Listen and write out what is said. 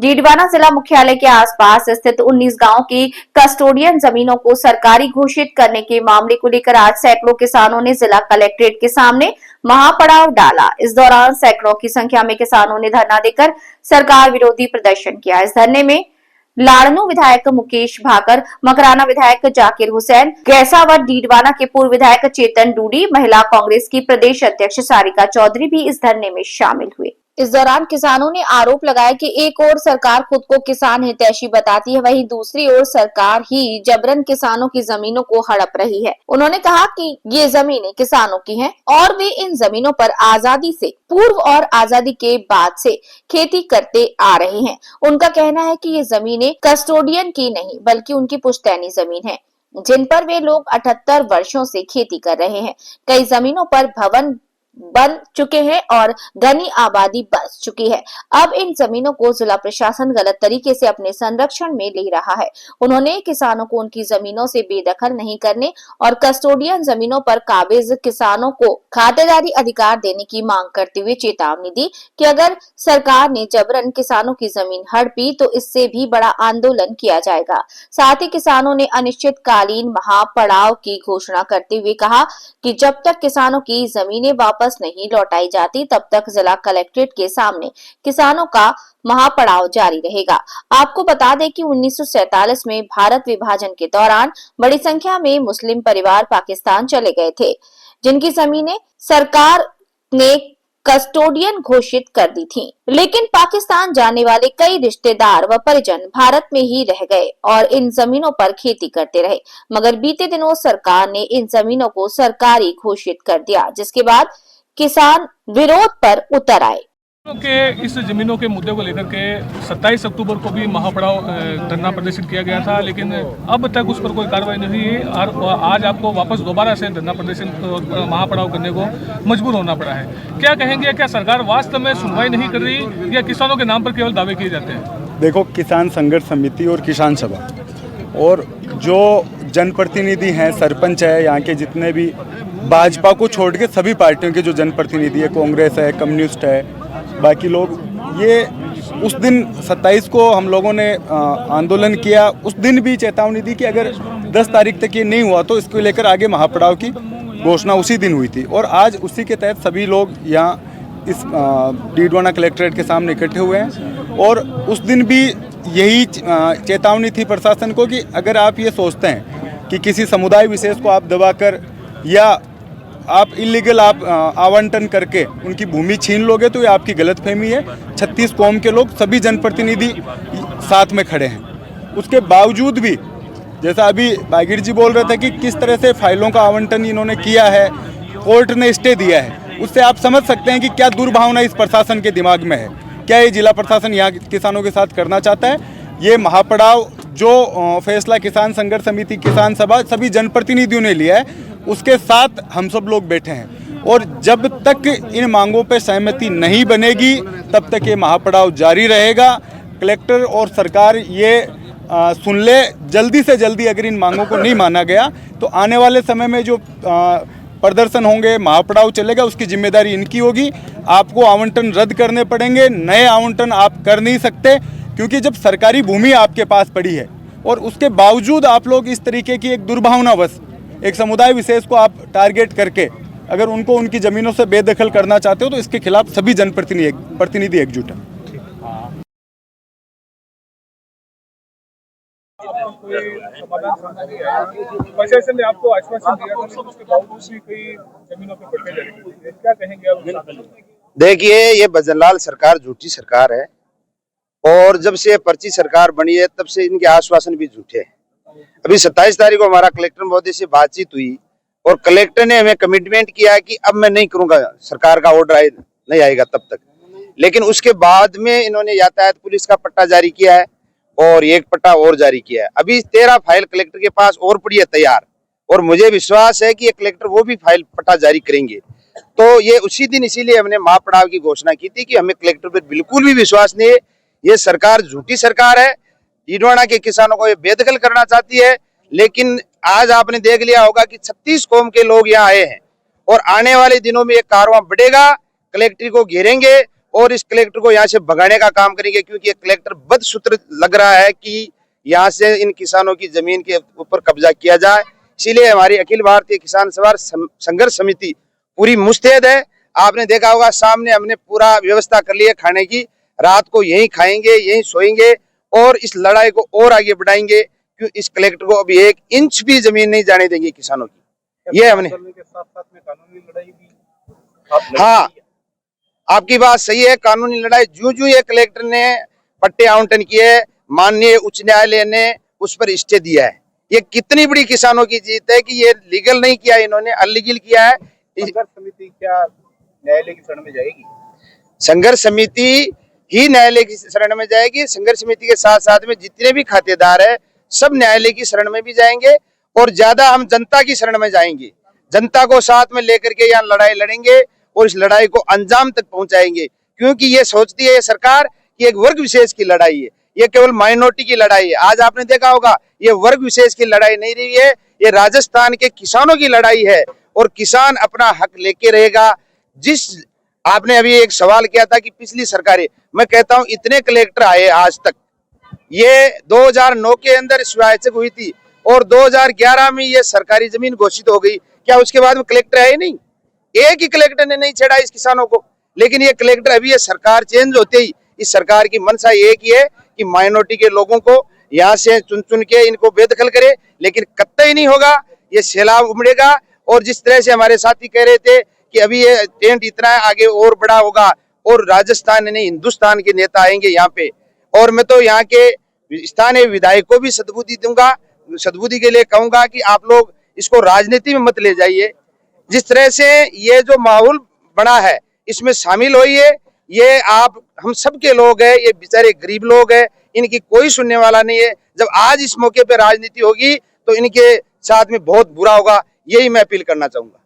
डीडवाना जिला मुख्यालय के आसपास स्थित 19 गांव की कस्टोडियन जमीनों को सरकारी घोषित करने के मामले को लेकर आज सैकड़ों किसानों ने जिला कलेक्ट्रेट के सामने महापड़ाव डाला। इस दौरान सैकड़ों की संख्या में किसानों ने धरना देकर सरकार विरोधी प्रदर्शन किया। इस धरने में लाड़नू विधायक मुकेश भाकर, मकराना विधायक जाकिर हुसैन, गैसावट डीडवाना के पूर्व विधायक चेतन डूडी, महिला कांग्रेस की प्रदेश अध्यक्ष सारिका चौधरी भी इस धरने में शामिल हुए। इस दौरान किसानों ने आरोप लगाया कि एक ओर सरकार खुद को किसान हितैषी बताती है, वहीं दूसरी ओर सरकार ही जबरन किसानों की जमीनों को हड़प रही है। उन्होंने कहा कि ये जमीनें किसानों की हैं और वे इन जमीनों पर आजादी से पूर्व और आजादी के बाद से खेती करते आ रहे हैं। उनका कहना है कि ये जमीनें कस्टोडियन की नहीं बल्कि उनकी पुश्तैनी जमीन है, जिन पर वे लोग 78 वर्षों से खेती कर रहे हैं। कई जमीनों पर भवन बन चुके हैं और घनी आबादी बस चुकी है। अब इन जमीनों को जिला प्रशासन गलत तरीके से अपने संरक्षण में ले रहा है। उन्होंने किसानों को उनकी जमीनों से बेदखल नहीं करने और कस्टोडियन जमीनों पर काबिज किसानों को खातेदारी अधिकार देने की मांग करते हुए चेतावनी दी कि अगर सरकार ने जबरन किसानों की जमीन हड़पी तो इससे भी बड़ा आंदोलन किया जाएगा। साथ ही किसानों ने अनिश्चितकालीन महापड़ाव की घोषणा करते हुए कहा कि जब तक किसानों की जमीनें वापस नहीं लौटाई जाती तब तक जिला कलेक्ट्रेट के सामने किसानों का महापड़ाव जारी रहेगा। आपको बता दें कि 1947 में भारत विभाजन के दौरान बड़ी संख्या में मुस्लिम परिवार पाकिस्तान चले गए थे, जिनकी जमीनें सरकार ने कस्टोडियन घोषित कर दी थी। लेकिन पाकिस्तान जाने वाले कई रिश्तेदार व परिजन भारत में ही रह गए और इन जमीनों पर खेती करते रहे। मगर बीते दिनों सरकार ने इन जमीनों को सरकारी घोषित कर दिया, जिसके बाद किसान विरोध पर उतर आए। के इस जमीनों के मुद्दे को लेकर के 27 अक्टूबर को भी महापड़ाव धरना प्रदर्शन किया गया था, लेकिन अब तक उस पर कोई कार्रवाई नहीं हुई है और आज आपको वापस दोबारा से धरना प्रदर्शन महापड़ाव करने को मजबूर होना पड़ा है। क्या कहेंगे, क्या सरकार वास्तव में सुनवाई नहीं कर रही या किसानों के नाम पर केवल दावे किए जाते हैं? देखो, किसान संघर्ष समिति और किसान सभा और जो जनप्रतिनिधि हैं, सरपंच है, यहाँ के जितने भी भाजपा को छोड़ के सभी पार्टियों के जो जनप्रतिनिधि है, कांग्रेस है, कम्युनिस्ट है, बाकी लोग, ये उस दिन 27 को हम लोगों ने आंदोलन किया। उस दिन भी चेतावनी दी कि अगर 10 तारीख तक ये नहीं हुआ तो इसको लेकर आगे महापड़ाव की घोषणा उसी दिन हुई थी। और आज उसी के तहत सभी लोग यहाँ इस डीडवाना कलेक्ट्रेट के सामने इकट्ठे हुए हैं। और उस दिन भी यही चेतावनी थी प्रशासन को कि अगर आप ये सोचते हैं कि किसी समुदाय विशेष को आप दबाकर या आप इलीगल आप आवंटन करके उनकी भूमि छीन लोगे तो ये आपकी गलतफहमी है। 36 कौम के लोग, सभी जनप्रतिनिधि साथ में खड़े हैं। उसके बावजूद भी, जैसा अभी बागिर जी बोल रहे थे कि किस तरह से फाइलों का आवंटन इन्होंने किया है, कोर्ट ने स्टे दिया है, उससे आप समझ सकते हैं कि क्या दुर्भावना इस प्रशासन के दिमाग में है। क्या ये जिला प्रशासन यहाँ किसानों के साथ करना चाहता है? ये महापड़ाव जो फैसला किसान संघर्ष समिति, किसान सभा, सभी जनप्रतिनिधियों ने लिया है, उसके साथ हम सब लोग बैठे हैं। और जब तक इन मांगों पर सहमति नहीं बनेगी तब तक ये महापड़ाव जारी रहेगा। कलेक्टर और सरकार ये सुन ले, जल्दी से जल्दी अगर इन मांगों को नहीं माना गया तो आने वाले समय में जो प्रदर्शन होंगे, महापड़ाव चलेगा, उसकी जिम्मेदारी इनकी होगी। आपको आवंटन रद्द करने पड़ेंगे, नए आवंटन आप कर नहीं सकते, क्योंकि जब सरकारी भूमि आपके पास पड़ी है और उसके बावजूद आप लोग इस तरीके की एक दुर्भावनावश एक समुदाय विशेष को आप टारगेट करके अगर उनको उनकी ज़मीनों से बेदखल करना चाहते हो तो इसके खिलाफ सभी जनप्रतिनिधि एकजुट हैं। प्रशासन ने आपको आश्वासन दिया था, लेकिन उसके बावजूद भी कई जमीनों पर पर्चे जारी किए गए। क्या कहेंगे आप? देखिए, ये भजनलाल सरकार झूठी सरकार है और जब से पर्ची सरकार बनी है तब से इनके आश्वासन भी झूठे हैं। अभी 27 तारीख को हमारा कलेक्टर महोदय से बातचीत हुई और कलेक्टर ने हमें कमिटमेंट किया है कि अब मैं नहीं करूंगा, सरकार का ऑर्डर नहीं आएगा तब तक। लेकिन उसके बाद में इन्होंने यातायात पुलिस का पट्टा जारी किया है और एक पट्टा और जारी किया है। अभी 13 फाइल कलेक्टर के पास और पड़ी है तैयार, और मुझे विश्वास है कि ये कलेक्टर वो भी फाइल पट्टा जारी करेंगे। तो ये उसी दिन, इसीलिए हमने महापड़ाव की घोषणा की थी कि हमें कलेक्टर पर बिल्कुल भी विश्वास नहीं है। ये सरकार झूठी सरकार है, डीडवाना के किसानों को ये बेदखल करना चाहती है। लेकिन आज आपने देख लिया होगा कि 36 कौम के लोग यहाँ आए हैं और आने वाले दिनों में ये कारवां बढ़ेगा, कलेक्ट्री को घेरेंगे और इस कलेक्टर को यहाँ से भगाने का काम करेंगे, क्योंकि ये कलेक्टर बदसूत्र लग रहा है कि यहाँ से इन किसानों की जमीन के ऊपर कब्जा किया जाए। इसीलिए हमारी अखिल भारतीय किसान सभा संघर्ष समिति पूरी मुस्तैद है। आपने देखा होगा सामने हमने पूरा व्यवस्था कर ली है खाने की, रात को यहीं खाएंगे, यहीं सोएंगे और इस लड़ाई को और आगे बढ़ाएंगे, क्यों इस कलेक्टर को अभी 1 इंच भी जमीन नहीं जाने देंगे किसानों की। ये हमने के साथ में कानूनी लड़ाई भी हाँ, आपकी बात सही है। कानूनी लड़ाई जो ये कलेक्टर ने पट्टे आवंटन किए, माननीय उच्च न्यायालय ने उस पर स्टे दिया है। ये कितनी बड़ी किसानों की जीत है कि ये लीगल नहीं किया, इन्होंने अनलीगल किया है। संघर्ष समिति क्या न्यायालय की शरण में जाएगी? संघर्ष समिति ही न्यायालय की शरण में जाएगी। संघर्ष समिति के साथ साथ में जितने भी खातेदार है सब न्यायालय की शरण में भी जाएंगे और ज्यादा हम जनता की शरण में जाएंगे। जनता को साथ में लेकर के यहाँ लड़ाई लड़ेंगे और इस लड़ाई को अंजाम तक पहुंचाएंगे, क्योंकि ये सोचती है ये सरकार कि एक वर्ग विशेष की लड़ाई है, ये केवल माइनॉरिटी की लड़ाई है। आज आपने देखा होगा ये वर्ग विशेष की लड़ाई नहीं रही है, ये राजस्थान के किसानों की लड़ाई है और किसान अपना हक लेके रहेगा। जिस आपने अभी एक सवाल किया था कि पिछली सरकारें, मैं कहता हूं इतने कलेक्टर आए आज तक, ये 2009 के अंदर शिवायचक हुई थी और 2011 में ये सरकारी जमीन घोषित हो गई। क्या उसके बाद में कलेक्टर आए नहीं? एक ही कलेक्टर ने नहीं छेड़ा इस किसानों को। लेकिन ये कलेक्टर अभी ये सरकार चेंज होते ही इस सरकार की मंशा एक ही है कि माइनॉरिटी के लोगों को यहाँ से चुन चुन के इनको बेदखल करे, लेकिन कतई नहीं होगा। ये सैलाब उमड़ेगा और जिस तरह से हमारे साथी कह रहे थे कि अभी ये टेंट इतना है, आगे और बड़ा होगा और राजस्थान नहीं हिंदुस्तान के नेता आएंगे यहाँ पे। और मैं तो यहाँ के स्थानीय विधायक को भी सद्बुद्धि दूंगा, सद्बुद्धि के लिए कहूंगा कि आप लोग इसको राजनीति में मत ले जाइए। जिस तरह से ये जो माहौल बना है इसमें शामिल होइए। ये आप हम सब के लोग हैं, ये बेचारे गरीब लोग हैं, इनकी कोई सुनने वाला नहीं है। जब आज इस मौके पे राजनीति होगी तो इनके साथ में बहुत बुरा होगा। यही मैं अपील करना चाहूंगा।